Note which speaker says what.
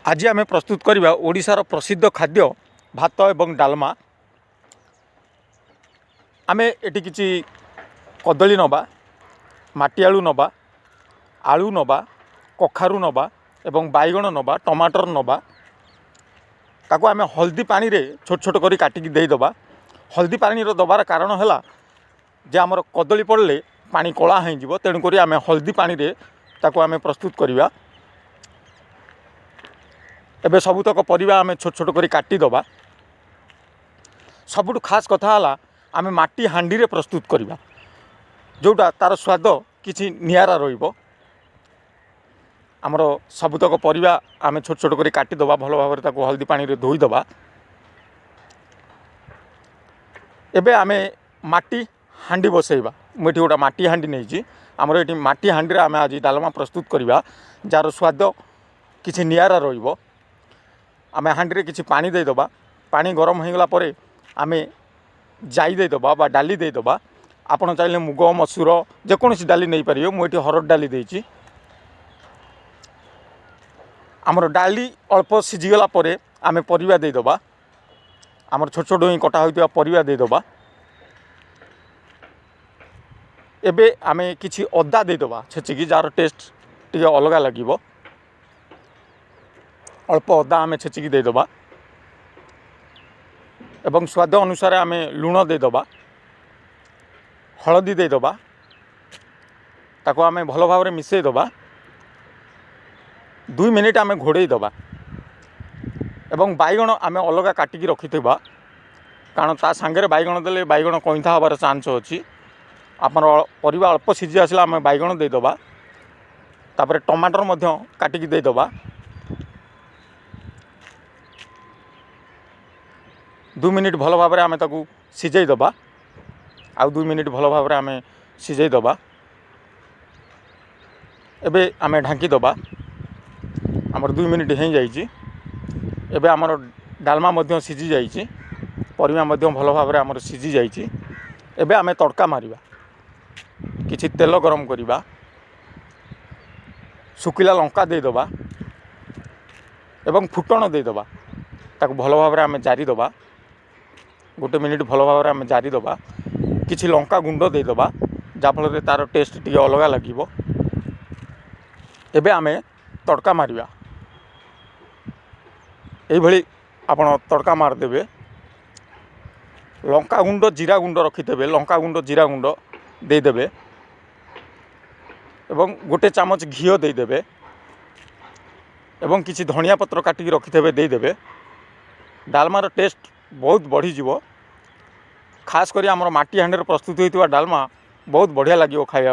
Speaker 1: आज आम प्रस्तुत करवा ओडिशार प्रसिद्ध खाद्य भात एवं डालमा। आम एटी किसी कदली नवा, माटी आलू नवा, आलू नवा, कखारू नवा एवं बैगण नवा, टमाटर नवा। ताको आम हल्दी पानी रे छोट छोट करी काटिकी देदबा। हल्दी पानी दबार कारण है जे आमर कदली पड़े पानी कला हो, तेणुक आम हल्दी पानी रे ताको आम प्रस्तुत करवा। एबे सबुतक परिबा आम छोट छोट करी काटिदबा। सबुठ खास कथा है आम माटी हांडी रे प्रस्तुत करवा, जोटा तार स्वाद किछि नियारा रहिबो। आमर सबुतक परिबा आम छोट छोट करी काटिदबा, भल भाव ताको हल्दी पानी रे धोईदबा। एबे आम माटी हांडी बसैबा। मुझे गोटा माटी हांडी नहीं, आमर ये माटी हांडी रे आम आज डालमा प्रस्तुत करवा, जार स्वाद किछि नियारा रहिबो। आम हांडी रे किछि पानी देदबा। पानी गरम हो गला परे आम जाई देदबा बा डाली देदबा। आपण चाहिले मुग, मसूर जेकोसी डाली नहीं पारिबे। मुझे हरड़ डाली देछि। आमर डाली अल्प सिझीगला परे आम परिबा देदबा। आमर छोट छोट ही कटा होइतिबा परिबा देदबा। एबे आमे किछि अदा देदबा छेचिकी, जार टेस्ट टिके अलग लागिबो। अल्प अदा आम छेचिकी देदबा एवं स्वाद अनुसार आम लुण देदबा, हलदी देदबा। ताको आम भल भाव मिसईदबा। 2 मिनिट आम घोड़े दबा एवं बैगण आम अलग काटिकी रखिथिबा, कारण ता सांगे बैगण देले बैगण कइंथा हबार चांस अछि। आपन परिबा अल्प सिझी आसला आम बैगण देदबा। तापर टमाटर मध्य काटिकी देदबा। 2 मिनिट भल भाव आम ताकू सिझेईदबा। आउ 2 मिनिट भल भाव आम सिझेईदबा। एबे आम ढांकीदबा। आमर 2 मिनिट हो जाइए। एबे आमर डालमा मध्य सिझी जाइए, परिबा मध्य भल भाव आमर सिझी जाइए। एबे आम तड़का मारिबा। किछि तेल गरम करिबा, सुखिला लंका देदबा एवं फुटण देदबा। ताकू भल भाव आम जारीदबा। 1 मिनिट भल भाव आम जारीदबा। किछि लंका गुंड देदबा, जाफल तार टेस्ट टिके अलग लागिबो। एबे आम तड़का मारिबा। एइभଳି आपण तड़का मारदेबे। लंका गुंड, जीरा गुंड रखिदेबे। लंका गुंड, जीरा गुंड देदेबे एवं 1 चामच घी देदेबे एवं किछि धनिया पत्र काटिकी रखिदेबे देदेबे। डालमार टेस्ट बहुत बढ़ी जीवो। खास करी आमर माटी हांडी रे प्रस्तुत होइतिबा डालमा बहुत बढ़िया लागिवो खाइबा।